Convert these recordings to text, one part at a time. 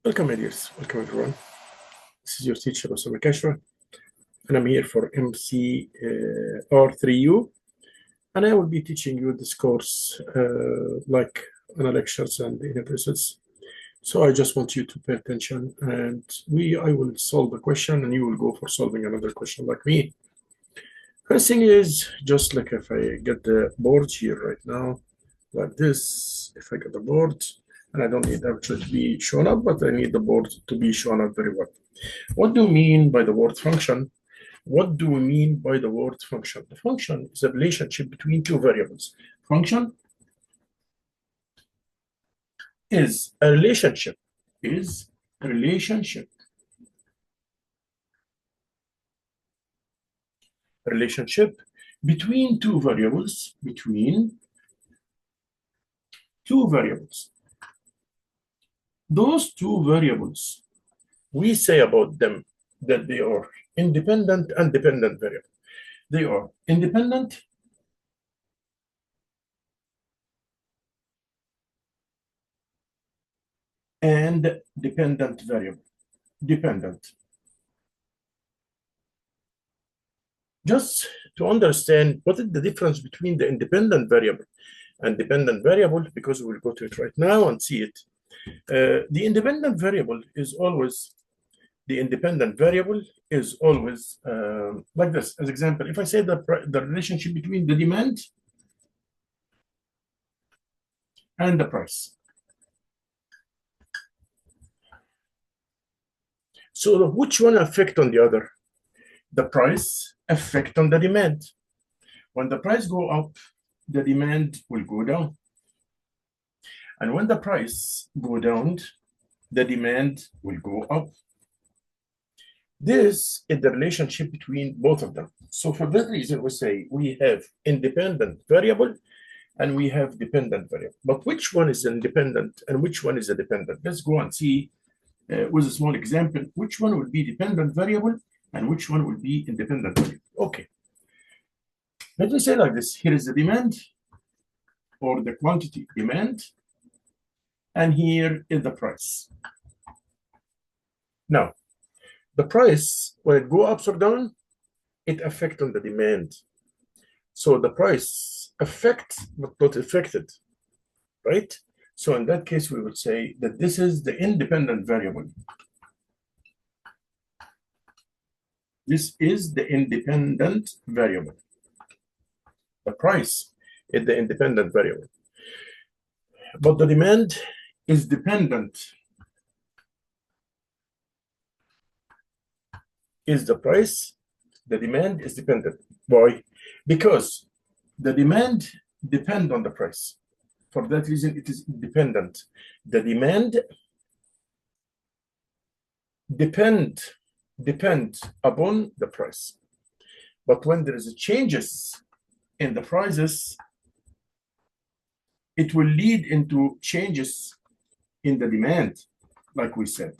Welcome, my dears. Welcome, everyone. This is your teacher, Osama Kashwa, and I'm here for MCR3U, and I will be teaching you this course like in lectures and in episodes. So I just want you to pay attention, and I will solve a question, and you will go for solving another question like me. First thing is, just like if I get the board here right now, like this, if I get the board, and I don't need actually to be shown up, but I need the board to be shown up very well. What do we mean by the word function? What do we mean by the word function? The function is a relationship between two variables. Function is a relationship, relationship between two variables, Those two variables, we say about them that they are independent and dependent variable. They are independent and dependent variable. Just to understand what is the difference between the independent variable and dependent variable, because we'll go to it right now and see it. The independent variable is always like this. As example, if I say the relationship between the demand and the price. So which one affect on the other? The price affect on the demand. When the price go up, the demand will go down. And when the price go down, the demand will go up. This is the relationship between both of them. So for that reason, we say we have independent variable and we have dependent variable. But which one is independent and which one is a dependent? Let's go and see with a small example, which one will be dependent variable and which one will be independent variable. Okay. Let me say like this. Here is the demand or the quantity demand, and here is the price. Now, the price, when it go up or down, it affects on the demand. So the price affects, but not affected, right? So in that case, we would say that this is the independent variable. This is the independent variable. The price is the independent variable. But the demand is dependent. Is the price, the demand is dependent. Why? Because the demand depends on the price. For that reason, it is independent. The demand depend upon the price. But when there is changes in the prices, it will lead into changes in the demand, like we said.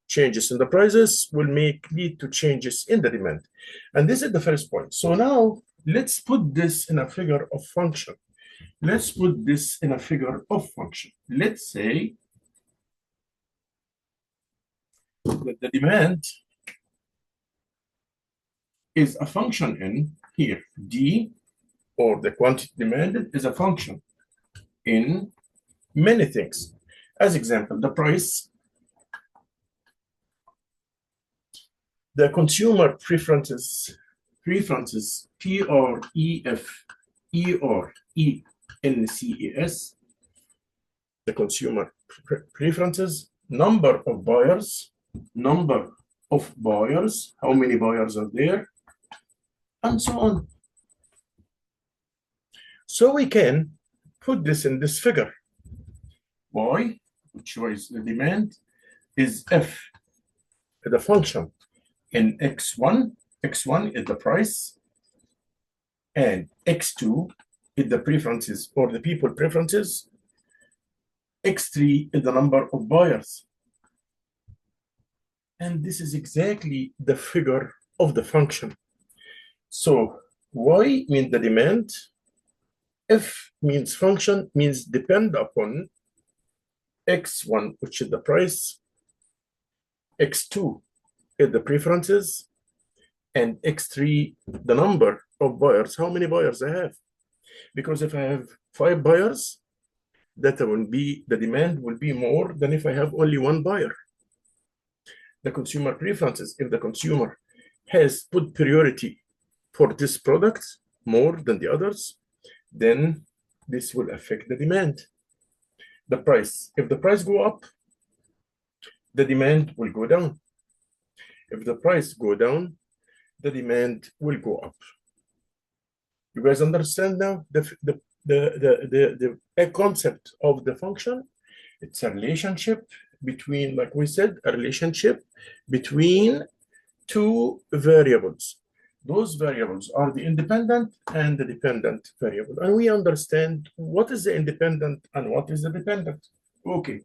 Changes in the prices will lead to changes in the demand. And this is the first point. So now let's put this in a figure of function. Let's say that the demand is a function in here. D, or the quantity demanded, is a function in many things. As example, the price, the consumer preferences, PREFERENCES, the consumer preferences, number of buyers, how many buyers are there, and so on. So we can put this in this figure. Y, which was the demand, is F, the function in X1. X1 is the price, and X2 is the preferences or the people preferences. X3 is the number of buyers. And this is exactly the figure of the function. So Y means the demand, F means function, means depend upon, X1, which is the price, X2 is the preferences, and X3, the number of buyers, how many buyers I have. Because if I have 5 buyers, that will be, the demand will be more than if I have only 1 buyer. The consumer preferences, if the consumer has put priority for this product more than the others, then this will affect the demand. The price, if the price go up, the demand will go down. If the price go down, the demand will go up. You guys understand now the concept of the function? It's a relationship between, like we said, a relationship between 2 variables. Those variables are the independent and the dependent variable. And we understand what is the independent and what is the dependent. Okay.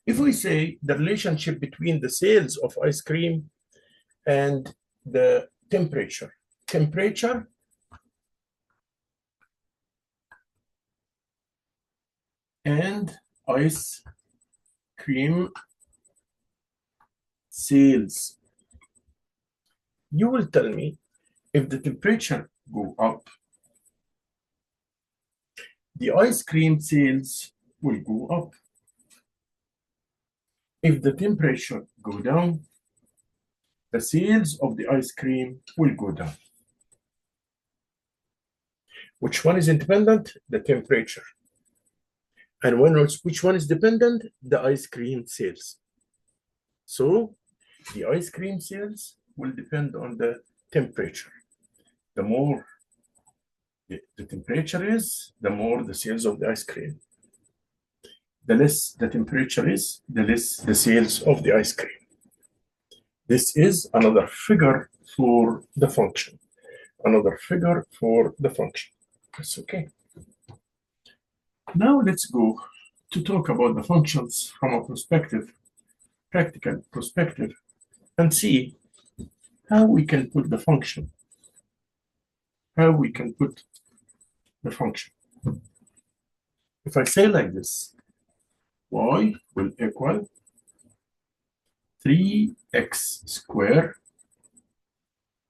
If we say the relationship between the sales of ice cream and the temperature and ice cream sales, you will tell me if the temperature go up, the ice cream sales will go up. If the temperature go down, the sales of the ice cream will go down. Which one is independent? The temperature. And which one is dependent? The ice cream sales. So the ice cream sales will depend on the temperature. The more the temperature is, the more the sales of the ice cream. The less the temperature is, the less the sales of the ice cream. This is another figure for the function. Another figure for the function. That's okay. Now let's go to talk about the functions from a perspective, practical perspective, and see how we can put the function. How we can put the function. If I say like this, y will equal 3x squared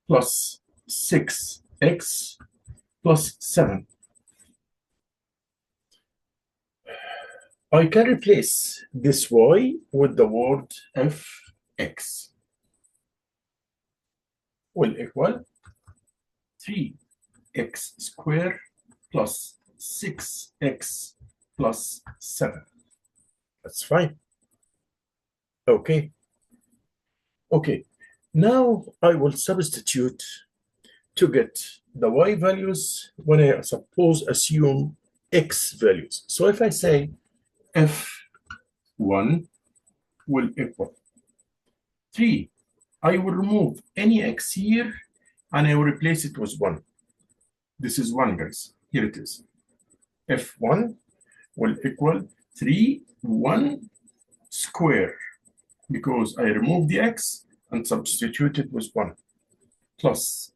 plus 6x plus 7. I can replace this y with the word fx. Will equal 3x squared plus 6x plus 7. That's fine. Okay. Okay. Now I will substitute to get the y values when I assume x values. So if I say f1 will equal 3, I will remove any x here and I will replace it with 1. This is 1, guys. Here it is. f1 will equal 3, 1 square, because I remove the x and substitute it with 1, plus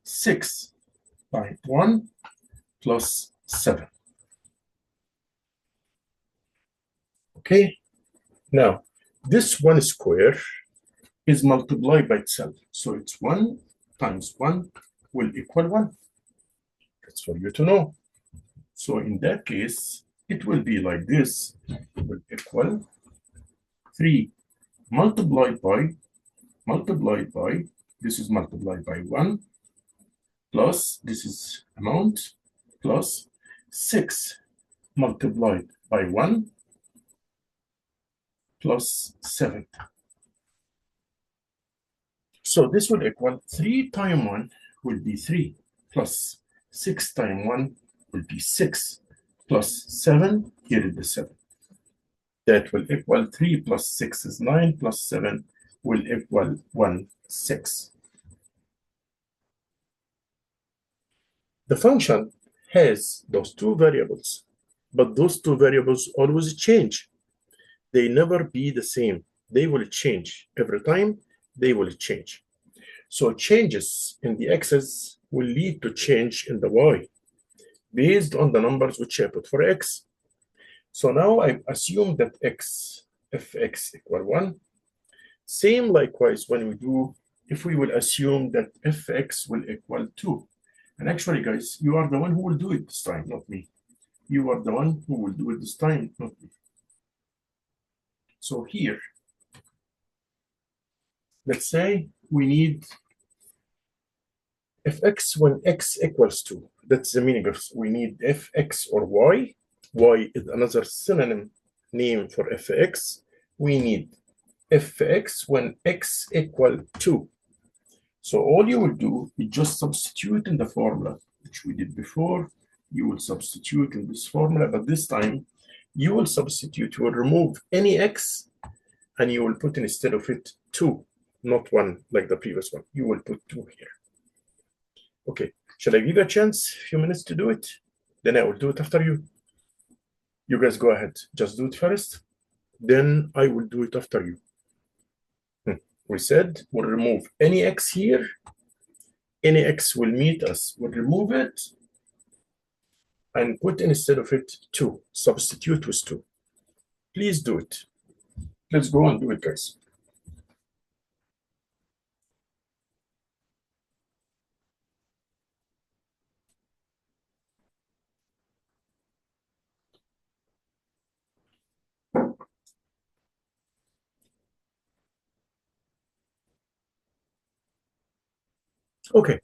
6 by 1 plus 7. Okay, now this 1 square is multiplied by itself. So it's 1 times 1 will equal 1. That's for you to know. So in that case, it will be like this, will equal 3 multiplied by, this is multiplied by 1, plus this is amount, plus 6 multiplied by 1, plus 7. So this will equal 3 times 1 will be 3, plus 6 times 1 will be 6, plus 7, here is the 7. That will equal 3 plus 6 is 9, plus 7 will equal 6. The function has those 2 variables, but those 2 variables always change. They never be the same. They will change. Every time, they will change. So changes in the x's will lead to change in the y based on the numbers which I put for x. So now I assume that if x equal 1, same likewise when we do, if we will assume that fx will equal 2. And actually, guys, you are the one who will do it this time, not me. You are the one who will do it this time, not me. So here, let's say we need fx when x equals 2. That's the meaning of we need fx or y. Y is another synonym name for fx. We need fx when x equal 2. So all you will do is just substitute in the formula, which we did before. You will substitute in this formula, but this time you will substitute, you will remove any x, and you will put instead of it 2, not 1 like the previous one. You will put 2 here. Okay, shall I give you a chance, a few minutes to do it? Then I will do it after you. You guys go ahead, just do it first. Then I will do it after you. We said we'll remove any x here. Any x will meet us. We'll remove it and put instead of it 2. Substitute with 2. Please do it. Let's go and do it, guys. Okay.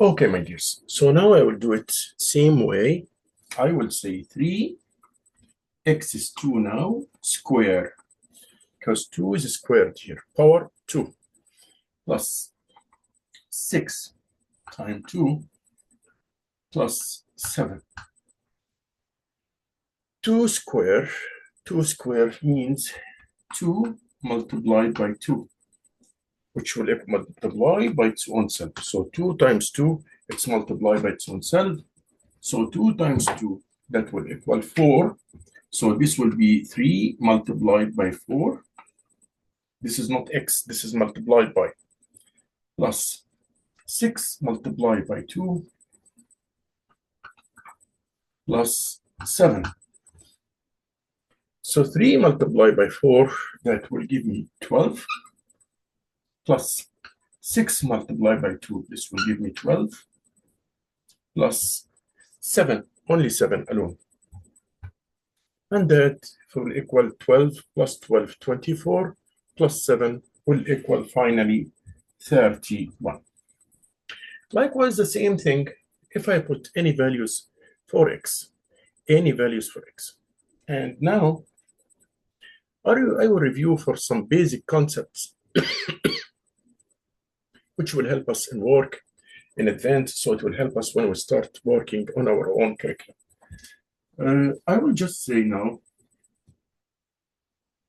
Okay, my dears. So now I will do it same way. I will say 3, x is 2 now, square, because 2 is squared here, power 2, plus 6 times 2, plus 7. 2 square means 2 multiplied by 2, which will multiply by its own self. So 2 times 2, it's multiplied by its own self. So 2 times 2, that will equal 4. So this will be 3 multiplied by 4. This is not x, this is multiplied by, plus 6 multiplied by 2, plus 7. So 3 multiplied by 4, that will give me 12, plus 6 multiplied by 2, this will give me 12, plus 7, only 7 alone. And that will equal 12 plus 12, 24, plus 7 will equal finally 31. Likewise, the same thing if I put any values for x, any values for x. And now I will review for some basic concepts which will help us in work in advance, so it will help us when we start working on our own curriculum. I will just say now,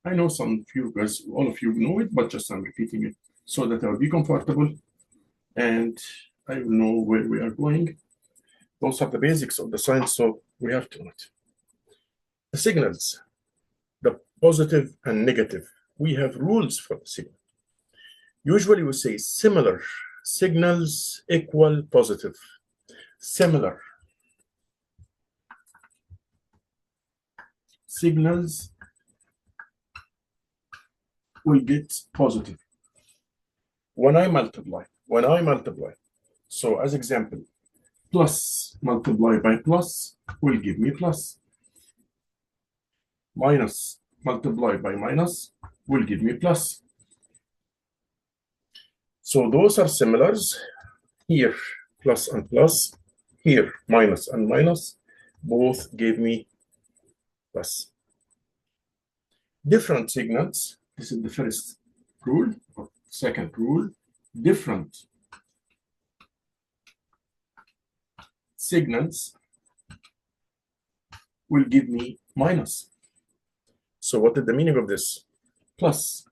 I know some of you guys, all of you know it, but just I'm repeating it so that I'll be comfortable and I will know where we are going. Those are the basics of the science, so we have to know it. The signals, the positive and negative, we have rules for the signal. Usually we say similar signals equal positive. Similar signals will get positive when I multiply. So as example, plus multiplied by plus will give me plus. Minus multiplied by minus will give me plus. So those are similars. Here, plus and plus. Here, minus and minus. Both gave me plus. Different signals. This is the first rule, or second rule. Different signals will give me minus. So what is the meaning of this? plus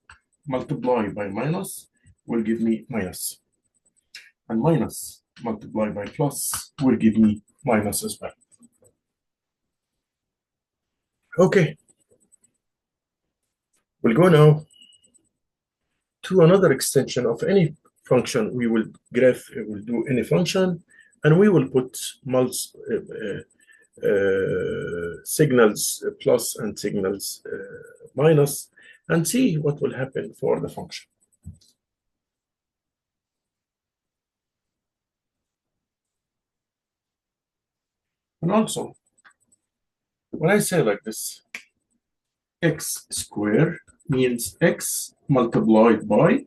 multiply by minus will give me minus. And minus multiplied by plus will give me minus as well. Okay. We'll go now to another extension of any function. We will graph, we'll do any function, and we will put signals plus and signals minus, and see what will happen for the function. And also, when I say like this, x squared means x multiplied by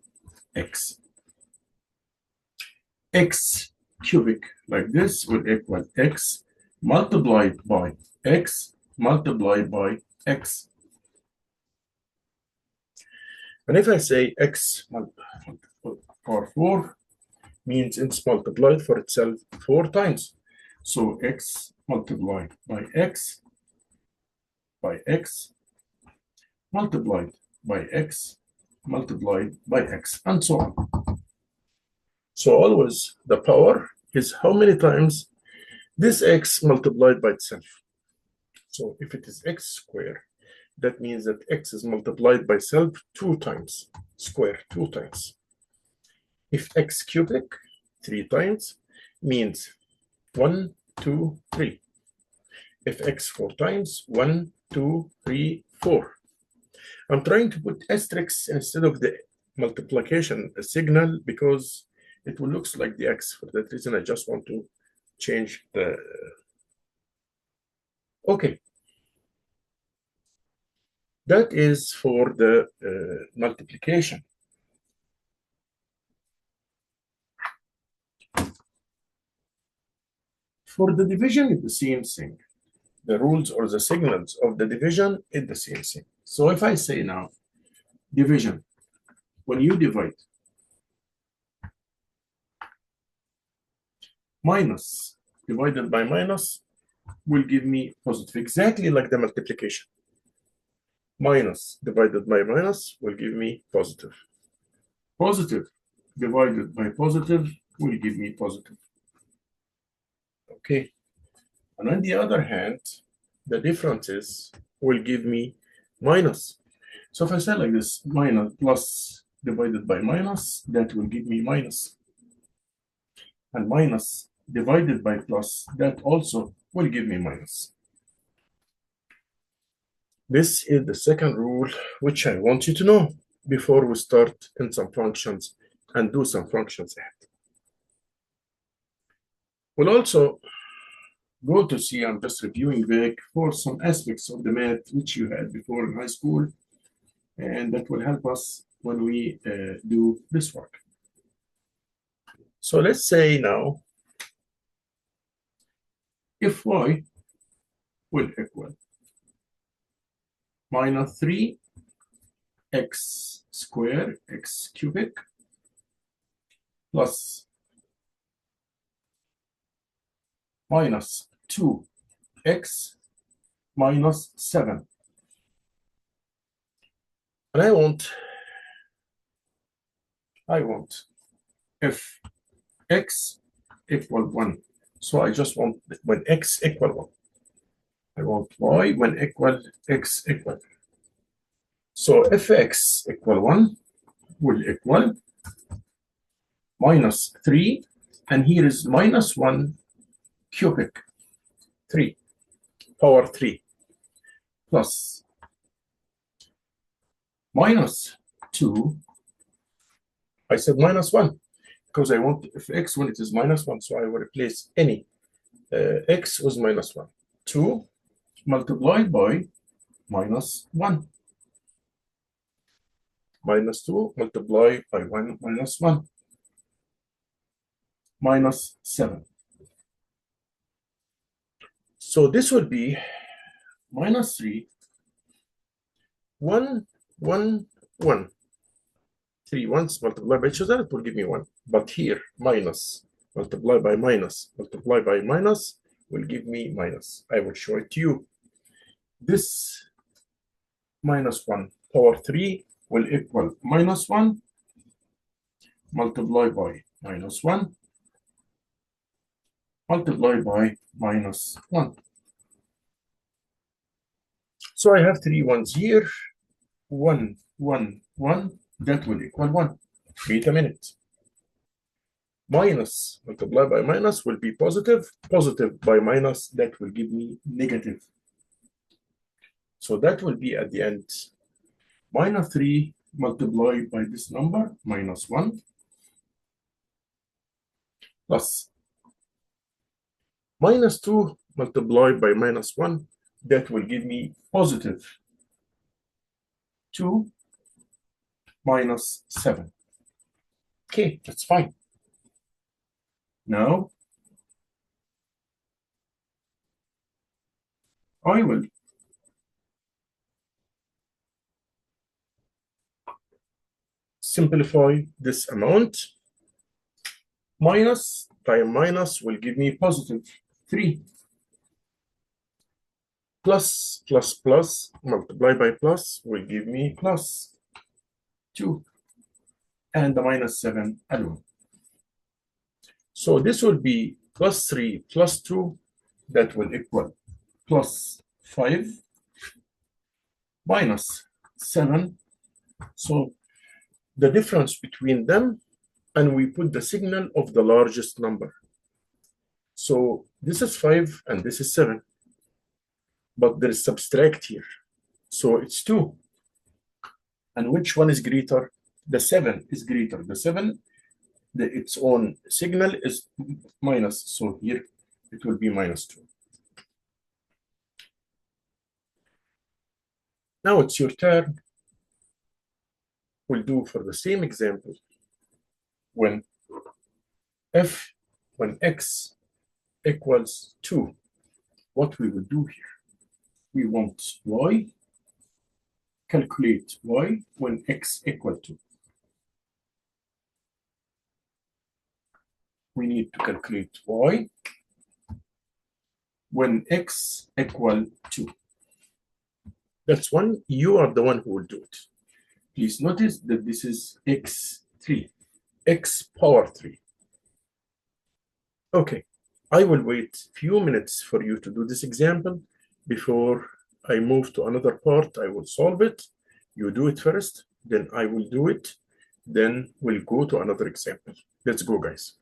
x. X cubic like this will equal x multiplied by x multiplied by x. And if I say x power 4 means it's multiplied for itself 4 times. So x multiplied by x multiplied by x multiplied by x, and so on. So always the power is how many times this x multiplied by itself. So if it is x squared, that means that x is multiplied by itself 2 times, square 2 times. If x cubic 3 times means 1, 2, 3. If x 4 times, 1, 2, 3, 4. I'm trying to put asterisks instead of the multiplication signal because it will look like the x. For that reason, I just want to change the... Okay. That is for the multiplication. For the division, it's the same thing. The rules or the signals of the division is the same thing. So if I say now, division, when you divide, minus divided by minus will give me positive, exactly like the multiplication. Minus divided by minus will give me positive. Positive divided by positive will give me positive. Okay. And on the other hand, the differences will give me minus. So if I say like this, minus plus divided by minus, that will give me minus. And minus divided by plus, that also will give me minus. This is the second rule, which I want you to know before we start in some functions and do some functions ahead. We'll also go to see, I'm just reviewing back for some aspects of the math which you had before in high school, and that will help us when we do this work. So let's say now, if y will equal minus 3x squared, x cubic, plus minus 2x minus 7. And I want if x equal 1. So I just want when x equal 1. I want y when x equal. So if x equal 1 will equal minus 3, and here is minus 1 cubic, 3, power 3, plus minus 2. I said minus 1 because I want if x when it is minus 1, so I will replace any x with minus 1. 2 multiplied by minus 1. Minus 2 multiplied by 1 minus 1. Minus 7. So this will be minus 3, 1, 1, 1. 3 ones multiplied by each other, it will give me 1. But here, minus multiplied by minus multiplied by minus will give me minus. I will show it to you. This minus 1 power 3 will equal -1 multiplied by -1 multiplied by -1. So I have 3 ones here. 1, 1, 1. That will equal 1. Wait a minute. Minus multiplied by minus will be positive. Positive by minus, that will give me negative. So that will be at the end -3 multiplied by this number, -1, plus -2 multiplied by -1, that will give me positive 2 minus 7. Okay, that's fine. Now, I will simplify this amount. Minus times minus will give me positive 3. Plus, plus, plus, multiplied by plus will give me plus 2. And the -7 alone. So this will be +3 plus 2, that will equal +5 -7. So the difference between them, and we put the signal of the largest number. So this is 5 and this is 7. But there is subtract here. So it's 2. And which one is greater? The 7 is greater. The 7, its own signal is minus. So here it will be -2. Now it's your turn. We'll do for the same example. When x equals 2, what we will do here? We want y, calculate y when x equal 2. We need to calculate y when x equal 2. That's one. You are the one who will do it. Please notice that this is x3, x power 3. Okay, I will wait a few minutes for you to do this example. Before I move to another part, I will solve it. You do it first, then I will do it. Then we'll go to another example. Let's go, guys.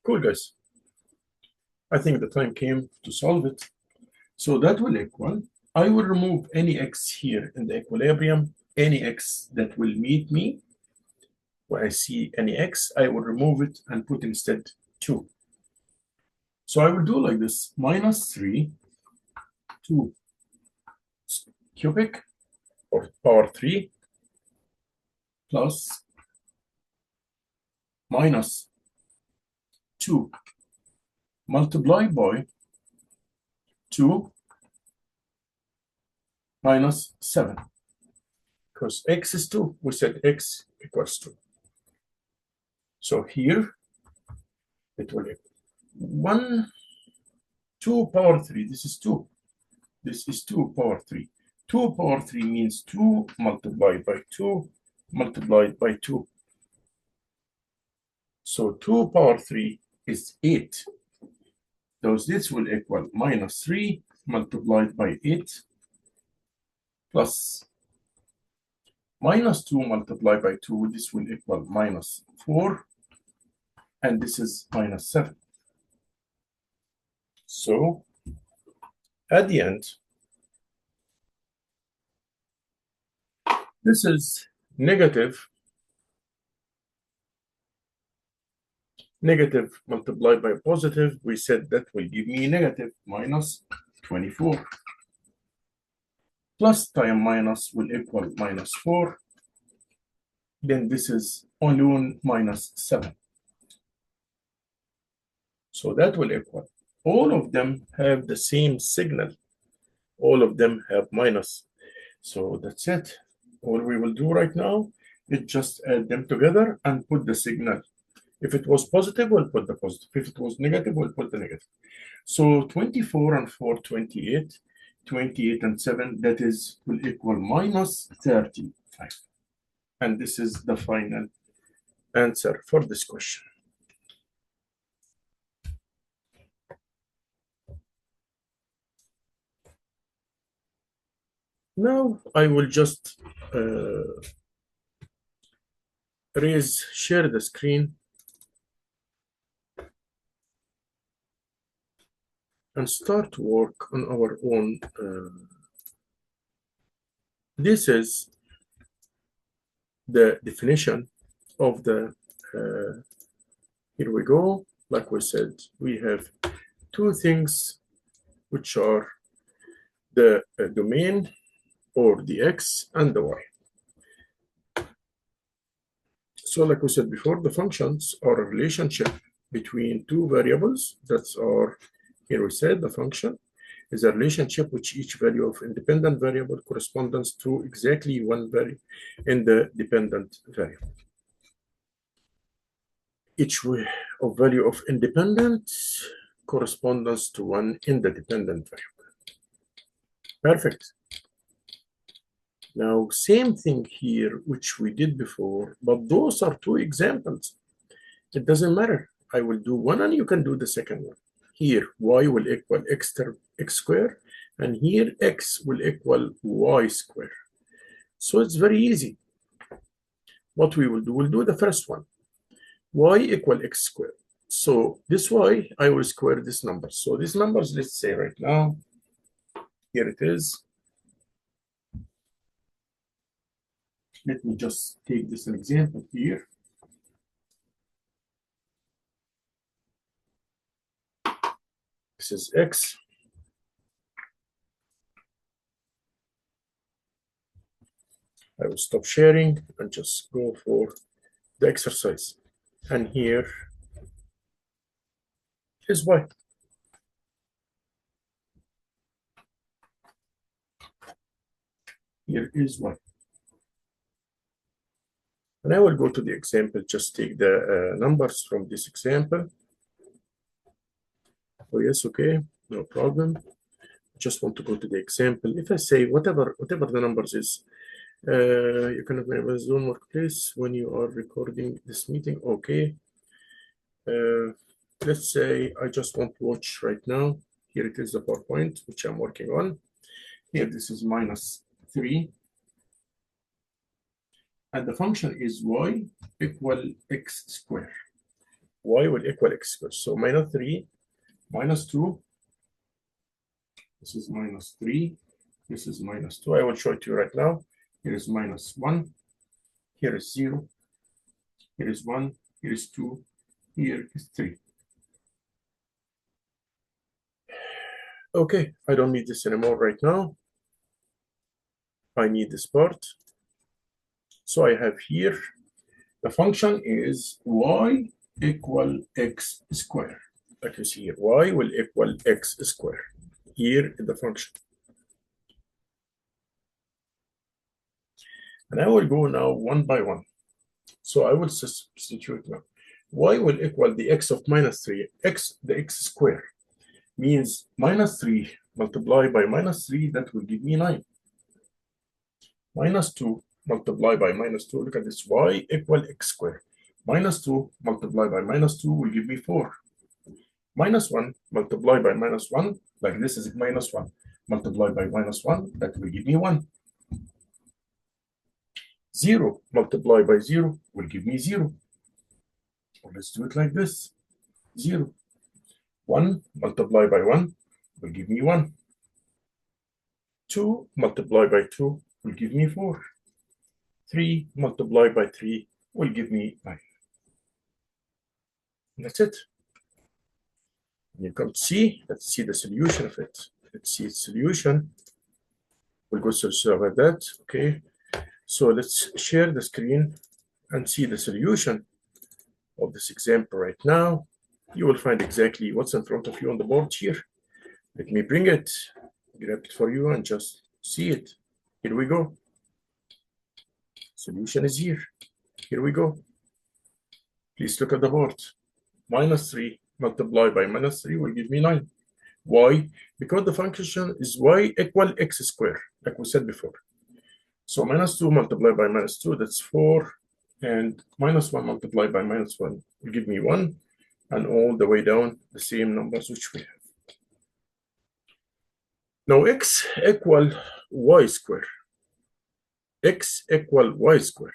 Cool, guys. I think the time came to solve it. So that will equal, I will remove any x here in the equilibrium, any x that will meet me. When I see any x, I will remove it and put instead 2. So I will do like this, -3, 2 cubic, or power 3, plus -2 multiplied by 2 -7. Because x is 2, we said x equals 2. So here, it will equal 1, 2 power 3. This is 2. This is 2 power 3. 2 power 3 means 2 multiplied by 2 multiplied by 2. So 2 power 3 is 8. Thus this will equal minus 3 multiplied by 8 plus minus 2 multiplied by 2. This will equal minus 4. And this is minus 7. So at the end, this is negative multiplied by positive. We said that will give me negative minus 24. Plus times minus will equal minus 4. Then this is only minus 7. So that will equal. All of them have the same signal. All of them have minus. So that's it. All we will do right now is just add them together and put the signal. If it was positive, we'll put the positive. If it was negative, we'll put the negative. So 24 and 4, 28. 28 and 7, that is, will equal minus 35. And this is the final answer for this question. Now I will just share the screen and start to work on our own. This is the definition of the, here we go. Like we said, we have two things which are the domain or the x and the y. So like we said before, the functions are a relationship between two variables. That's our, here we said the function is a relationship which each value of independent variable corresponds to exactly one value in the dependent variable. Each of value of independent corresponds to one in the dependent variable. Perfect. Now, same thing here, which we did before, but those are two examples. It doesn't matter. I will do one and you can do the second one. Here, y will equal x squared, and here x will equal y squared. So it's very easy. What we will do, we'll do the first one. Y equal x squared. So this y, I will square this number. So these numbers, let's say right now, here it is. Let me just take this an example here. This is x. I will stop sharing and just go for the exercise. And here is y. Here is y. And I will go to the example, just take the numbers from this example. Oh, yes, okay, no problem. Just want to go to the example. If I say whatever the numbers is, you can have a Zoom workplace when you are recording this meeting. Okay. Let's say I just want to watch right now. Here it is the PowerPoint, which I'm working on. Here, this is minus 3. And the function is y equal x squared. Y will equal x squared. So minus 3, minus 2. This is minus 3. This is minus 2. I will show it to you right now. Here is minus 1. Here is 0. Here is 1. Here is 2. Here is 3. Okay, I don't need this anymore right now. I need this part. So I have here, the function is y equal x squared. Like you see here, y will equal x squared. Here in the function. And I will go now one by one. So I will substitute now. Y will equal the x of minus 3, the x squared. Means minus 3 multiplied by minus 3, that will give me 9. Minus 2 multiplied by minus 2, look at this, y equal x squared. Minus 2 multiplied by minus 2 will give me 4. Minus 1 multiplied by minus 1, like this is minus 1 multiplied by minus 1, that will give me 1. 0 multiplied by 0 will give me 0. So let's do it like this. 0. 1 multiplied by 1 will give me 1. 2 multiplied by 2 will give me 4. 3 multiplied by 3 will give me 9. That's it. You can see, let's see the solution of it. Let's see its solution. We'll go to like that. Okay. So let's share the screen and see the solution of this example right now. You will find exactly what's in front of you on the board here. Let me bring it, grab it for you, and just see it. Here we go. Solution is here. Here we go. Please look at the board. Minus 3 multiplied by minus 3 will give me 9. Why? Because the function is y equal x squared, like we said before. So minus 2 multiplied by minus 2, that's 4. And minus 1 multiplied by minus 1 will give me 1. And all the way down, the same numbers which we have. Now x equal y squared. X equal y squared.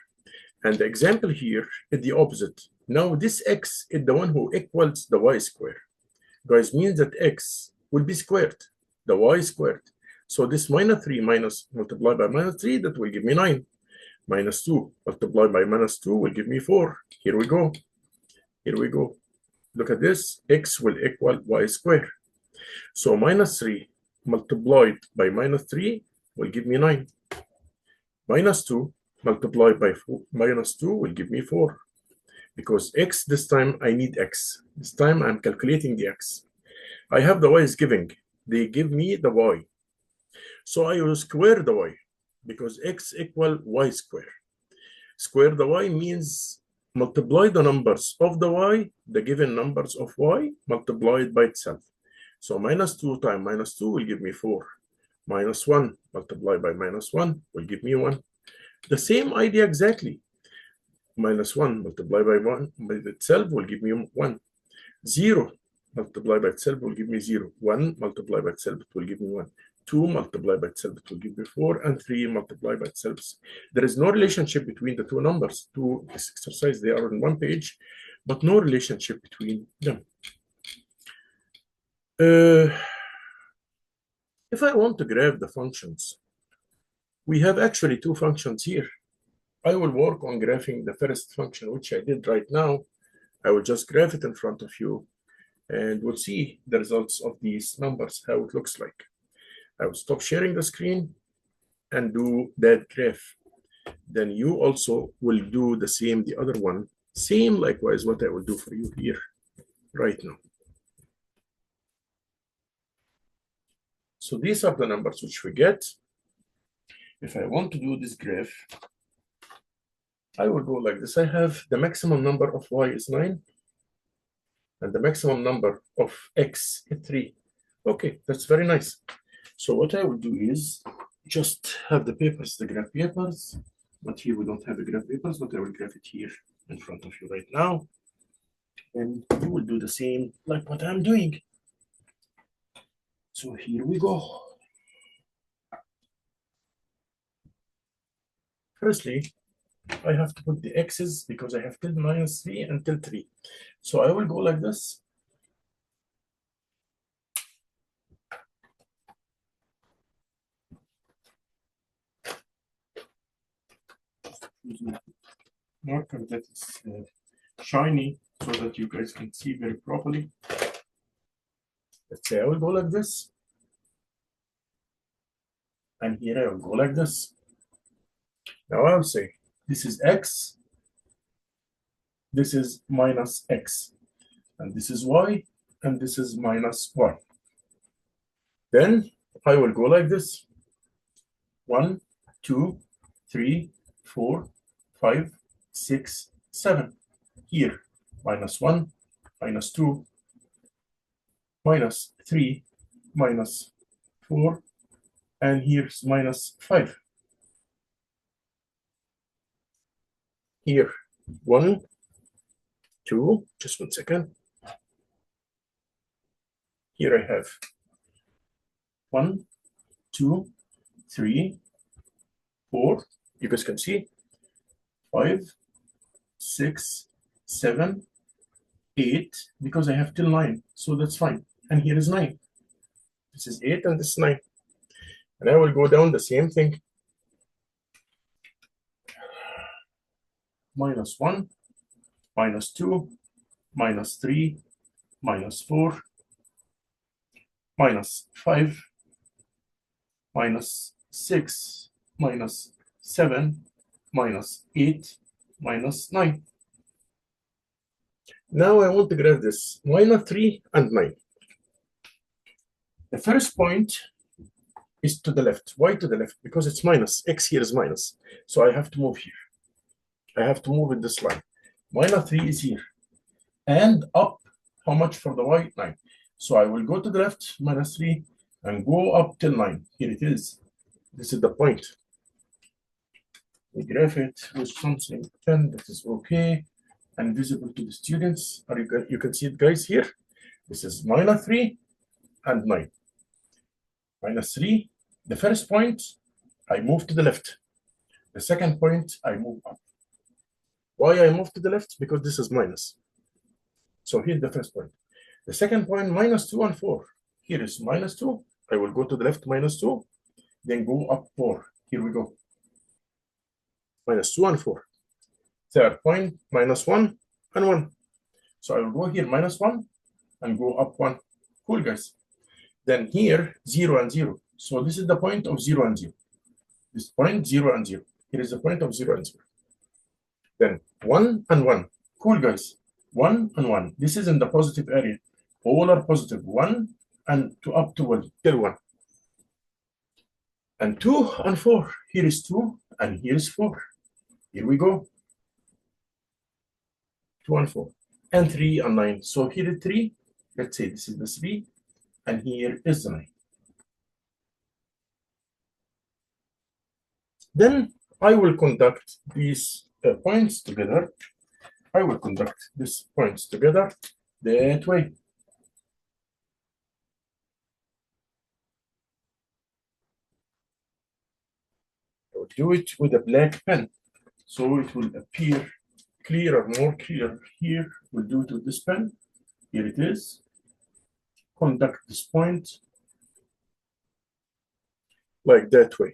And the example here is the opposite. Now this x is the one who equals the y squared. Guys, means that x will be squared, the y squared. So this minus 3 minus multiplied by minus 3, that will give me 9. Minus 2 multiplied by minus 2 will give me 4. Here we go. Here we go. Look at this. X will equal y squared. So minus 3 multiplied by minus 3 will give me 9. Minus 2 multiplied by minus 2 will give me 4. Because x, this time I need x. This time I'm calculating the x. I have the y is giving. They give me the y. So I will square the y. Because x equal y square. Square the y means multiply the numbers of the y, the given numbers of y, multiplied by itself. So minus 2 times minus 2 will give me 4. Minus 1 multiplied by minus 1 will give me 1. The same idea exactly. Minus 1 multiplied by 1 by itself will give me 1. 0 multiplied by itself will give me 0. 1 multiplied by itself will give me 1. 2 multiplied by itself will give me 4. And 3 multiplied by itself. There is no relationship between the two numbers. This exercise, they are on one page, but no relationship between them. If I want to graph the functions, we have actually two functions here. I will work on graphing the first function, which I did right now. I will just graph it in front of you, and we'll see the results of these numbers, how it looks like. I will stop sharing the screen and do that graph. Then you also will do the same, the other one. Same likewise what I will do for you here right now. So these are the numbers which we get. If I want to do this graph, I will go like this. I have the maximum number of y is 9, and the maximum number of x is 3. Okay, that's very nice. So what I will do is just have the papers, the graph papers, but here we don't have the graph papers, but I will graph it here in front of you right now. And you will do the same like what I'm doing. So here we go. Firstly, I have to put the x's because I have till minus 3 and till 3. So I will go like this. Marker that is shiny so that you guys can see very properly. Let's say I will go like this. And here I will go like this. Now I will say this is x, this is minus x, and this is y, and this is minus y. Then I will go like this. 1, 2, 3, 4, 5, 6, 7. Here, minus 1, minus 2, minus 3, minus 4, and here's minus 5. Here, 1, 2, just 1 second. Here I have 1, 2, 3, 4. You guys can see 5, 6, 7, 8, because I have till 9, so that's fine. And here is 9. This is 8 and this is 9. And I will go down the same thing. -1, -2, -3, -4, -5, -6, -7, -8, -9. Now I want to graph this -3 and 9. The first point is to the left. Why to the left? Because it's minus. X here is minus. So I have to move here. I have to move in this line. -3 is here. And up, how much for the y? 9. So I will go to the left, -3, and go up till 9. Here it is. This is the point. We graph it with something 10 that is okay and visible to the students. You can see it, guys, here. This is -3 and 9. -3. The first point, I move to the left. The second point, I move up. Why I move to the left? Because this is minus. So here's the first point. The second point, -2 and 4. Here is -2. I will go to the left, -2, then go up 4. Here we go. -2 and 4. Third point, -1 and 1. So I will go here, -1, and go up 1. Cool, guys. Then here, 0 and 0. So this is the point of 0 and 0. This point, 0 and 0. Here is the point of 0 and 0. Then 1 and 1. Cool, guys. 1 and 1. This is in the positive area. All are positive. 1 and to up to 1 till 1. And 2 and 4. Here is 2 and here is 4. Here we go. 2 and 4. And 3 and 9. So here is 3. Let's say this is the 3. And here is the 9. Then I will conduct these points together. I will conduct these points together that way. I will do it with a black pen, so it will appear clearer, more clear. Here, we'll do it with this pen. Here it is. Conduct this point like that way.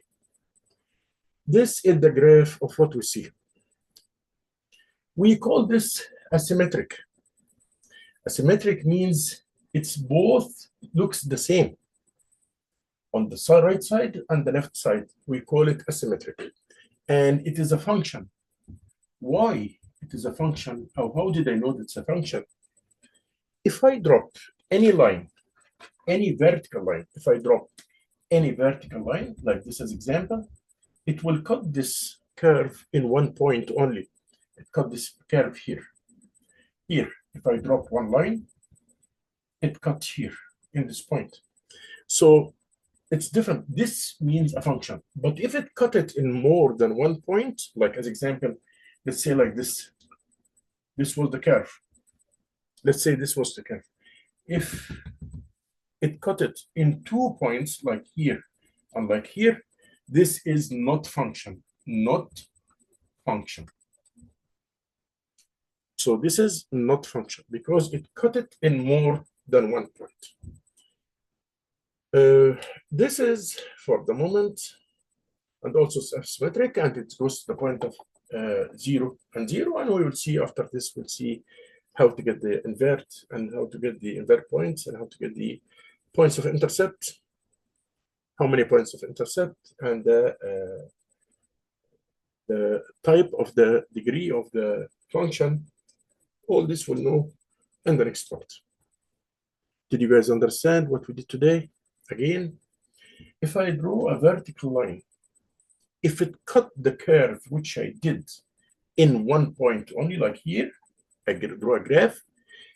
This is the graph of what we see. We call this asymmetric. Asymmetric means it's both looks the same on the right side and the left side. We call it asymmetric. And it is a function. Why it is a function? How did I know that it's a function? If I drop any line, any vertical line, if I drop any vertical line, like this as example, it will cut this curve in one point only. It cut this curve here. Here, if I drop one line, it cuts here in this point. So it's different. This means a function. But if it cut it in more than one point, like as example, let's say like this. This was the curve. Let's say this was the curve. If it cut it in 2 points, like here and like here, this is not function. Not function. So this is not function because it cut it in more than one point. This is for the moment and also symmetric, and it goes to the point of 0 and 0, and we will see after this, we'll see how to get the invert and how to get the invert points and how to get the points of intercept, how many points of intercept, and the type of the degree of the function. All this we'll know in the next part. Did you guys understand what we did today? Again, if I draw a vertical line, if it cut the curve, which I did in one point only, like here, I draw a graph,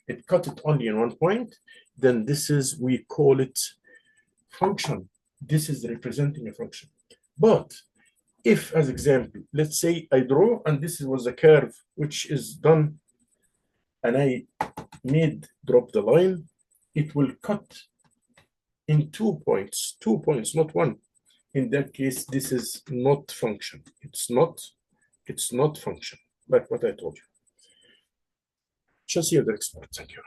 it cut it only in one point, then this is, we call it function. This is representing a function. But if, as example, let's say I draw, and this was a curve which is done and I drop the line, it will cut in 2 points, 2 points, not one. In that case, this is not function. It's not function, like what I told you. Shall see you the next part. Thank you.